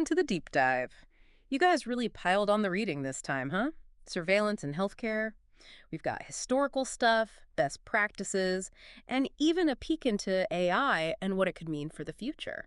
Welcome to the deep dive. You guys really piled on the reading this time, huh? Surveillance in healthcare. We've got historical stuff, best practices, and even a peek into AI and what it could mean for the future.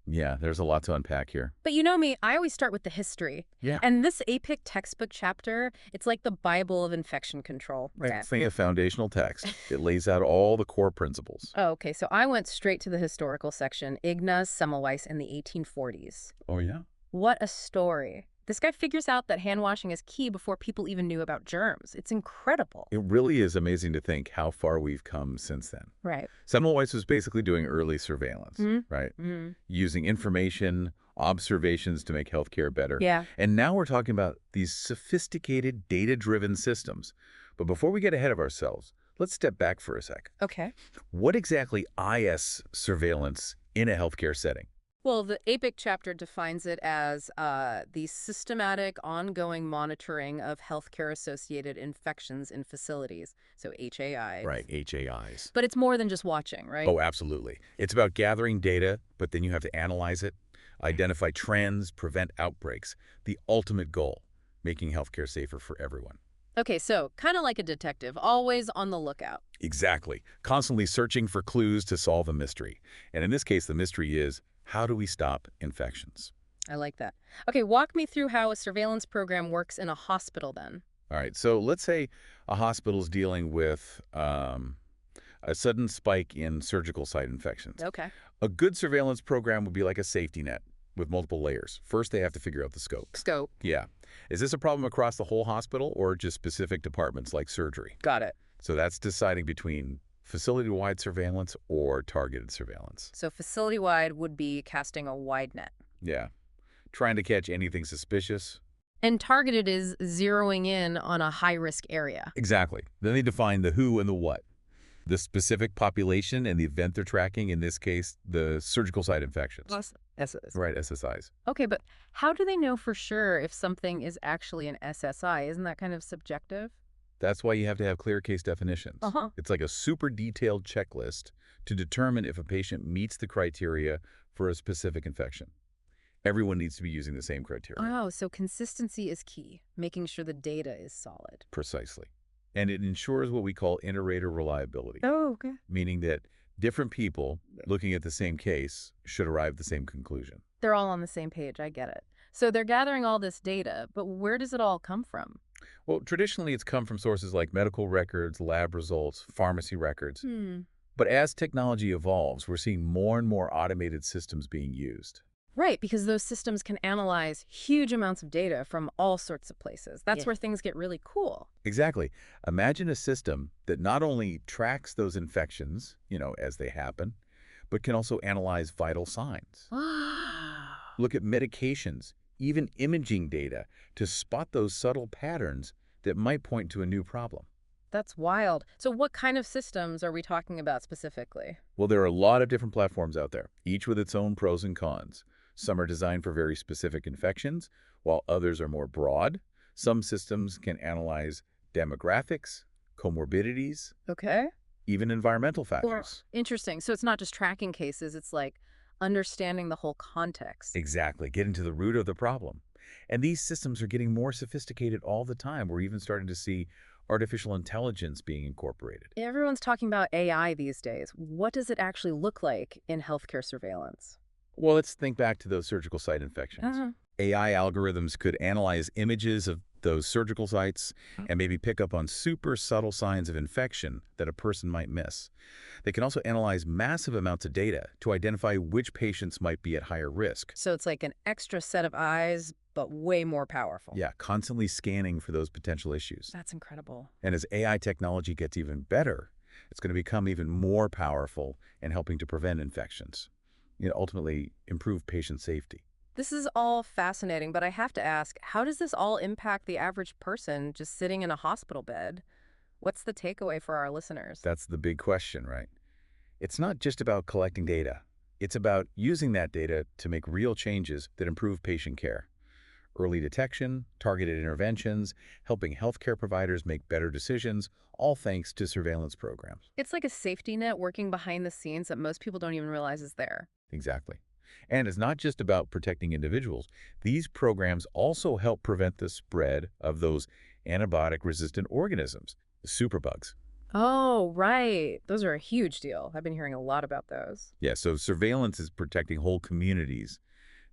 Yeah, there's a lot to unpack here. But you know me, I always start with the history. Yeah. And this APIC textbook chapter, it's like the Bible of infection control. Definitely a foundational text. It lays out all the core principles. Oh, okay, so I went straight to the historical section, Ignaz Semmelweis in the 1840s. Oh, yeah? What a story. This guy figures out that hand washing is key before people even knew about germs. It's incredible. It really is amazing to think how far we've come since then. Right. Semmelweis was basically doing early surveillance, Mhm. right? Mm. Using information, observations to make healthcare better. Yeah. And now we're talking about these sophisticated, data-driven systems. But before we get ahead of ourselves, let's step back for a sec. Okay. What exactly is surveillance in a healthcare setting? Well, the APIC chapter defines it as the systematic, ongoing monitoring of healthcare-associated infections in facilities, so HAI. Right, HAIs. But it's more than just watching, right? Oh, absolutely. It's about gathering data, but then you have to analyze it, identify trends, prevent outbreaks. The ultimate goal, making healthcare safer for everyone. Okay, so kind of like a detective, always on the lookout. Exactly. Constantly searching for clues to solve a mystery. And in this case, the mystery is, how do we stop infections? I like that. Okay, walk me through how a surveillance program works in a hospital then. All right, so let's say a hospital's dealing with a sudden spike in surgical site infections. Okay. A good surveillance program would be like a safety net with multiple layers. First, they have to figure out the scope. Scope. Yeah. Is this a problem across the whole hospital or just specific departments like surgery? Got it. So that's deciding between facility-wide surveillance or targeted surveillance. So facility-wide would be casting a wide net. Yeah. Trying to catch anything suspicious. And targeted is zeroing in on a high-risk area. Exactly. Then they define the who and the what. The specific population and the event they're tracking, in this case, the surgical site infections. Plus SSIs. Right, SSIs. Okay, but how do they know for sure if something is actually an SSI? Isn't that kind of subjective? That's why you have to have clear case definitions. Uh-huh. It's like a super detailed checklist to determine if a patient meets the criteria for a specific infection. Everyone needs to be using the same criteria. Oh, so consistency is key, making sure the data is solid. Precisely. And it ensures what we call inter-rater reliability, Oh, okay. meaning that different people looking at the same case should arrive at the same conclusion. They're all on the same page, I get it. So they're gathering all this data, but where does it all come from? Well, traditionally it's come from sources like medical records, lab results, pharmacy records. But as technology evolves, we're seeing more and more automated systems being used. Right, because those systems can analyze huge amounts of data from all sorts of places. That's where things get really cool. Exactly. Imagine a system that not only tracks those infections, as they happen, but can also analyze vital signs. Look at medications, even imaging data, to spot those subtle patterns that might point to a new problem. That's wild. So what kind of systems are we talking about specifically? Well, there are a lot of different platforms out there, each with its own pros and cons. Some are designed for very specific infections, while others are more broad. Some systems can analyze demographics, comorbidities, Okay. even environmental factors. Interesting. So it's not just tracking cases, it's like understanding the whole context. Exactly, getting to the root of the problem. And these systems are getting more sophisticated all the time. We're even starting to see artificial intelligence being incorporated. Everyone's talking about AI these days. What does it actually look like in healthcare surveillance? Well, let's think back to those surgical site infections. Uh-huh. AI algorithms could analyze images of those surgical sites and maybe pick up on super subtle signs of infection that a person might miss. They can also analyze massive amounts of data to identify which patients might be at higher risk. So it's like an extra set of eyes, but way more powerful. Yeah, constantly scanning for those potential issues. That's incredible. And as AI technology gets even better, it's going to become even more powerful in helping to prevent infections, ultimately improve patient safety. This is all fascinating, but I have to ask, how does this all impact the average person just sitting in a hospital bed? What's the takeaway for our listeners? That's the big question, right? It's not just about collecting data. It's about using that data to make real changes that improve patient care. Early detection, targeted interventions, helping healthcare providers make better decisions, all thanks to surveillance programs. It's like a safety net working behind the scenes that most people don't even realize is there. Exactly. And it's not just about protecting individuals. These programs also help prevent the spread of those antibiotic-resistant organisms, the superbugs. Oh, right. Those are a huge deal. I've been hearing a lot about those. Yeah, so surveillance is protecting whole communities,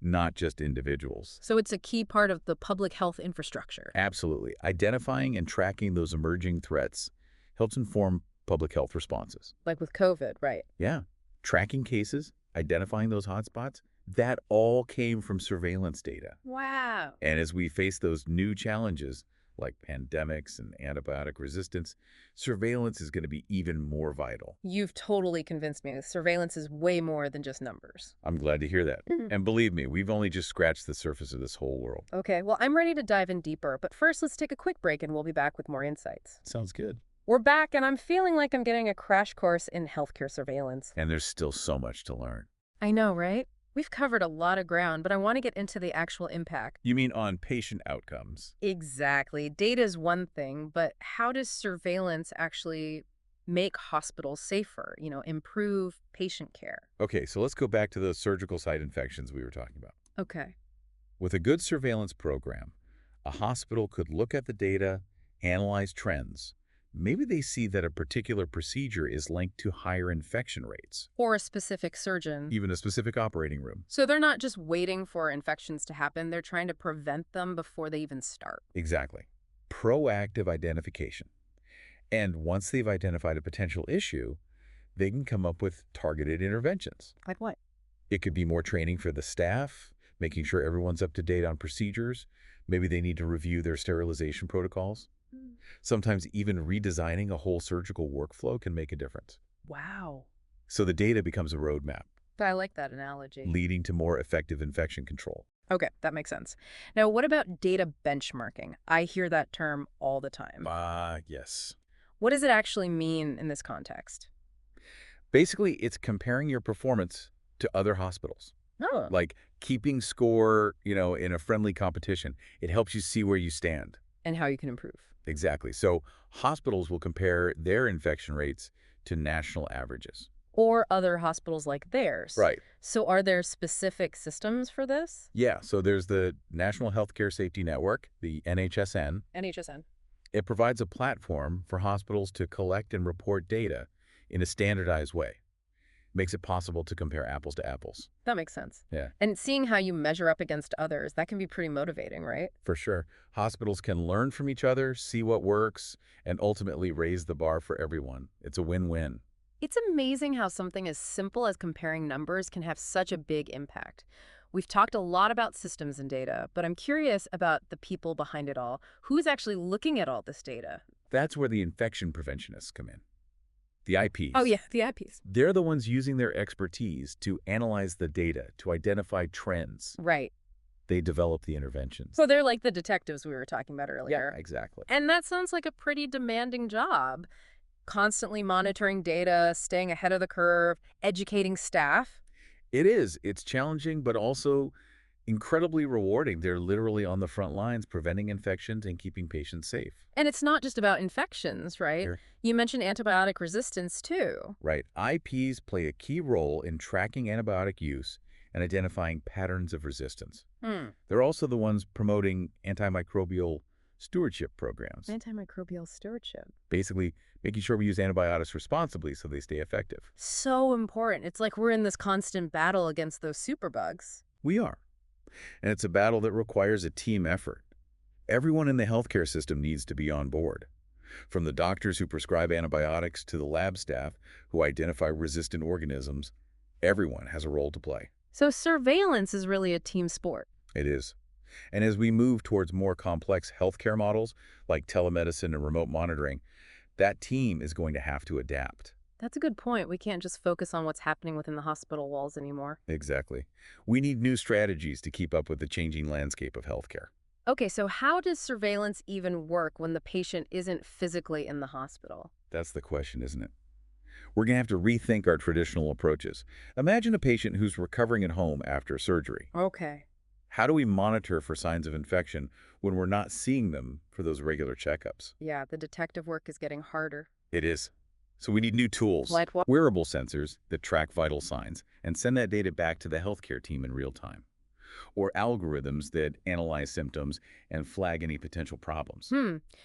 not just individuals. So it's a key part of the public health infrastructure. Absolutely. Identifying and tracking those emerging threats helps inform public health responses. Like with COVID, right? Yeah. Tracking cases, identifying those hotspots, that all came from surveillance data. Wow. And as we face those new challenges, like pandemics and antibiotic resistance, surveillance is going to be even more vital. You've totally convinced me. Surveillance is way more than just numbers. I'm glad to hear that. Mhm. And believe me, we've only just scratched the surface of this whole world. Okay, well, I'm ready to dive in deeper, but first let's take a quick break and we'll be back with more insights. Sounds good. We're back, and I'm feeling like I'm getting a crash course in healthcare surveillance. And there's still so much to learn. I know, right? We've covered a lot of ground, but I want to get into the actual impact. You mean on patient outcomes? Exactly. Data is one thing, but how does surveillance actually make hospitals safer, improve patient care? Okay, so let's go back to those surgical site infections we were talking about. Okay. With a good surveillance program, a hospital could look at the data, analyze trends. Maybe they see that a particular procedure is linked to higher infection rates, Or a specific surgeon. even a specific operating room. So they're not just waiting for infections to happen, they're trying to prevent them before they even start. Exactly. Proactive identification. And once they've identified a potential issue, they can come up with targeted interventions. Like what? It could be more training for the staff, making sure everyone's up to date on procedures. Maybe they need to review their sterilization protocols. Sometimes even redesigning a whole surgical workflow can make a difference. Wow. So the data becomes a roadmap, I like that analogy. leading to more effective infection control. Okay, that makes sense. Now, what about data benchmarking? I hear that term all the time. Yes. What does it actually mean in this context? Basically, it's comparing your performance to other hospitals. Oh. Like keeping score, in a friendly competition. It helps you see where you stand. And how you can improve. Exactly. So hospitals will compare their infection rates to national averages. Or other hospitals like theirs. Right. So are there specific systems for this? Yeah, so there's the National Healthcare Safety Network, the NHSN. NHSN. It provides a platform for hospitals to collect and report data in a standardized way. Makes it possible to compare apples to apples. That makes sense. Yeah. And seeing how you measure up against others, that can be pretty motivating, right? For sure. Hospitals can learn from each other, see what works, and ultimately raise the bar for everyone. It's a win-win. It's amazing how something as simple as comparing numbers can have such a big impact. We've talked a lot about systems and data, but I'm curious about the people behind it all. Who's actually looking at all this data? That's where the infection preventionists come in. The IPs. Oh, yeah, the IPs. They're the ones using their expertise to analyze the data, to identify trends. Right. They develop the interventions. So they're like the detectives we were talking about earlier. Yeah, exactly. And that sounds like a pretty demanding job. Constantly monitoring data, staying ahead of the curve, educating staff. It is. It's challenging, but also incredibly rewarding. They're literally on the front lines preventing infections and keeping patients safe. And it's not just about infections, right? Sure. You mentioned antibiotic resistance, too. Right. IPs play a key role in tracking antibiotic use and identifying patterns of resistance. They're also the ones promoting antimicrobial stewardship programs. Antimicrobial stewardship. Basically, making sure we use antibiotics responsibly so they stay effective. So important. It's like we're in this constant battle against those superbugs. We are. And it's a battle that requires a team effort. Everyone in the healthcare system needs to be on board. From the doctors who prescribe antibiotics to the lab staff who identify resistant organisms, everyone has a role to play. So surveillance is really a team sport. It is. And as we move towards more complex healthcare models like telemedicine and remote monitoring, that team is going to have to adapt. That's a good point. We can't just focus on what's happening within the hospital walls anymore. Exactly. We need new strategies to keep up with the changing landscape of healthcare. Okay, so how does surveillance even work when the patient isn't physically in the hospital? That's the question, isn't it? We're going to have to rethink our traditional approaches. Imagine a patient who's recovering at home after surgery. Okay. How do we monitor for signs of infection when we're not seeing them for those regular checkups? Yeah, the detective work is getting harder. It is. So we need new tools, Like what? wearable sensors that track vital signs and send that data back to the healthcare team in real time, or algorithms that analyze symptoms and flag any potential problems.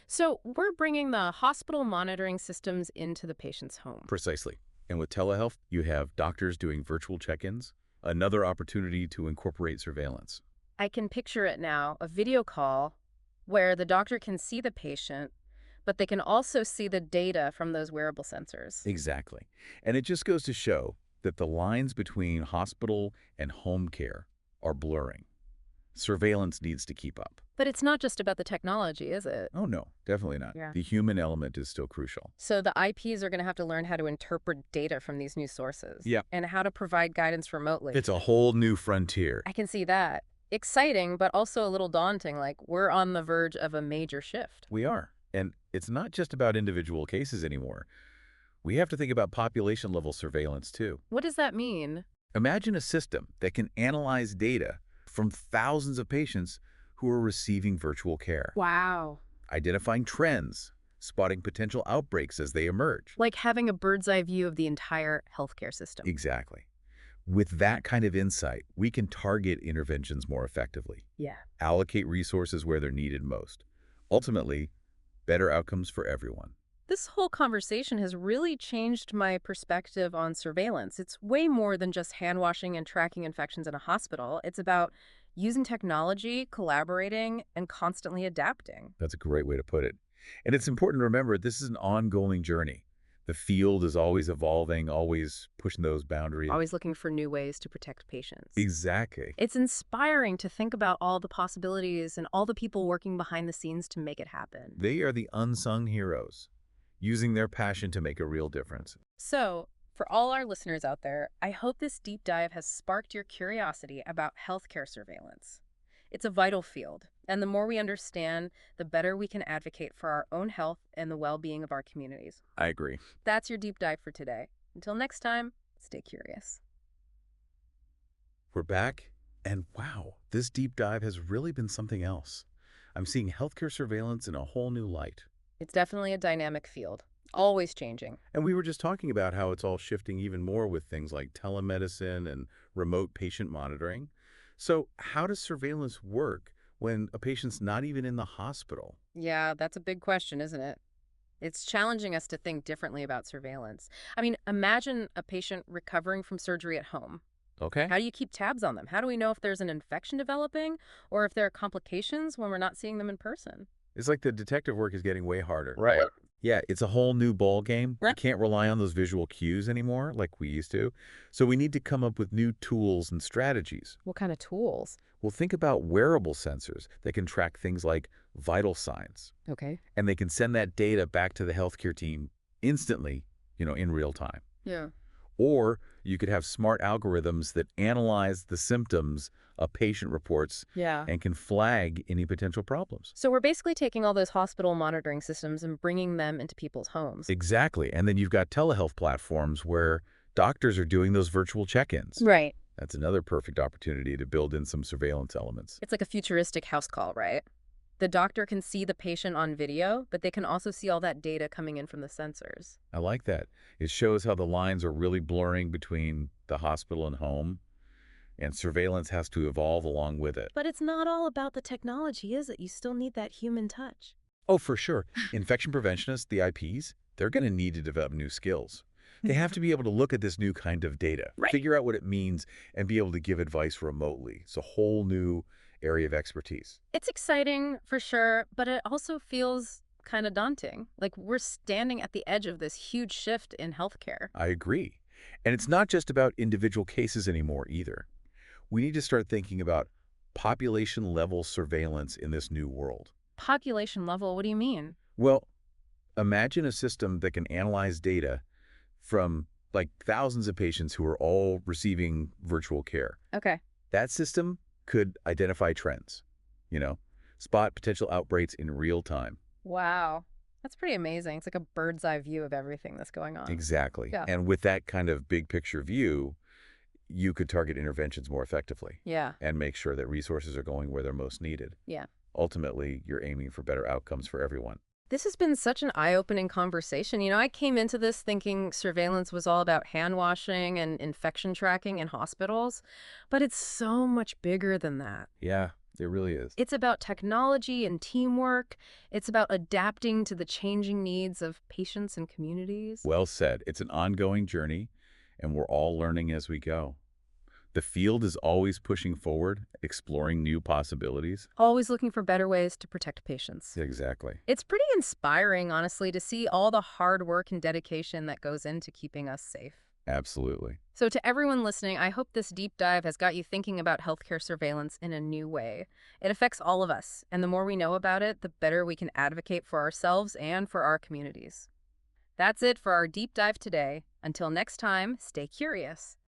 So we're bringing the hospital monitoring systems into the patient's home. Precisely. And with telehealth, you have doctors doing virtual check-ins, another opportunity to incorporate surveillance. I can picture it now, a video call where the doctor can see the patient, but they can also see the data from those wearable sensors. Exactly. And it just goes to show that the lines between hospital and home care are blurring. Surveillance needs to keep up. But it's not just about the technology, is it? Oh, no, definitely not. Yeah. The human element is still crucial. So the IPs are going to have to learn how to interpret data from these new sources. Yep. And how to provide guidance remotely. It's a whole new frontier. I can see that. Exciting, but also a little daunting, like we're on the verge of a major shift. We are. And it's not just about individual cases anymore. We have to think about population-level surveillance, too. What does that mean? Imagine a system that can analyze data from thousands of patients who are receiving virtual care, Wow. identifying trends, spotting potential outbreaks as they emerge. Like having a bird's eye view of the entire healthcare system. Exactly. With that kind of insight, we can target interventions more effectively, Yeah. allocate resources where they're needed most. Ultimately, better outcomes for everyone. This whole conversation has really changed my perspective on surveillance. It's way more than just hand washing and tracking infections in a hospital. It's about using technology, collaborating, and constantly adapting. That's a great way to put it. And it's important to remember this is an ongoing journey. The field is always evolving, always pushing those boundaries. Always looking for new ways to protect patients. Exactly. It's inspiring to think about all the possibilities and all the people working behind the scenes to make it happen. They are the unsung heroes, using their passion to make a real difference. So, for all our listeners out there, I hope this deep dive has sparked your curiosity about healthcare surveillance. It's a vital field, and the more we understand, the better we can advocate for our own health and the well-being of our communities. I agree. That's your deep dive for today. Until next time, stay curious. We're back, and wow, this deep dive has really been something else. I'm seeing healthcare surveillance in a whole new light. It's definitely a dynamic field, always changing. And we were just talking about how it's all shifting even more with things like telemedicine and remote patient monitoring. So how does surveillance work when a patient's not even in the hospital? Yeah, that's a big question, isn't it? It's challenging us to think differently about surveillance. I mean, imagine a patient recovering from surgery at home. Okay. How do you keep tabs on them? How do we know if there's an infection developing or if there are complications when we're not seeing them in person? It's like the detective work is getting way harder. Right. Yeah, it's a whole new ball game. We Right. can't rely on those visual cues anymore like we used to. So we need to come up with new tools and strategies. What kind of tools? Well, think about wearable sensors that can track things like vital signs, Okay. and they can send that data back to the healthcare team instantly, in real time. Yeah. Or you could have smart algorithms that analyze the symptoms a patient reports Yeah. and can flag any potential problems. So we're basically taking all those hospital monitoring systems and bringing them into people's homes. Exactly. And then you've got telehealth platforms where doctors are doing those virtual check-ins. Right. That's another perfect opportunity to build in some surveillance elements. It's like a futuristic house call, right? The doctor can see the patient on video, but they can also see all that data coming in from the sensors. I like that. It shows how the lines are really blurring between the hospital and home, and surveillance has to evolve along with it. But it's not all about the technology, is it? You still need that human touch. Oh, for sure. Infection preventionists, the IPs, they're going to need to develop new skills. They have to be able to look at this new kind of data, Right. figure out what it means, and be able to give advice remotely. It's a whole new area of expertise. It's exciting for sure, but it also feels kind of daunting. Like we're standing at the edge of this huge shift in healthcare. I agree. And it's not just about individual cases anymore either. We need to start thinking about population-level surveillance in this new world. Population level, what do you mean? Well, imagine a system that can analyze data from like thousands of patients who are all receiving virtual care. Okay. That system could identify trends, spot potential outbreaks in real time. Wow. That's pretty amazing. It's like a bird's eye view of everything that's going on. Exactly. Yeah. And with that kind of big picture view, you could target interventions more effectively Yeah. and make sure that resources are going where they're most needed. Yeah. Ultimately, you're aiming for better outcomes for everyone. This has been such an eye-opening conversation. I came into this thinking surveillance was all about hand washing and infection tracking in hospitals, but it's so much bigger than that. Yeah, it really is. It's about technology and teamwork. It's about adapting to the changing needs of patients and communities. Well said. It's an ongoing journey, and we're all learning as we go. The field is always pushing forward, exploring new possibilities. Always looking for better ways to protect patients. Exactly. It's pretty inspiring, honestly, to see all the hard work and dedication that goes into keeping us safe. Absolutely. So to everyone listening, I hope this deep dive has got you thinking about healthcare surveillance in a new way. It affects all of us, and the more we know about it, the better we can advocate for ourselves and for our communities. That's it for our deep dive today. Until next time, stay curious.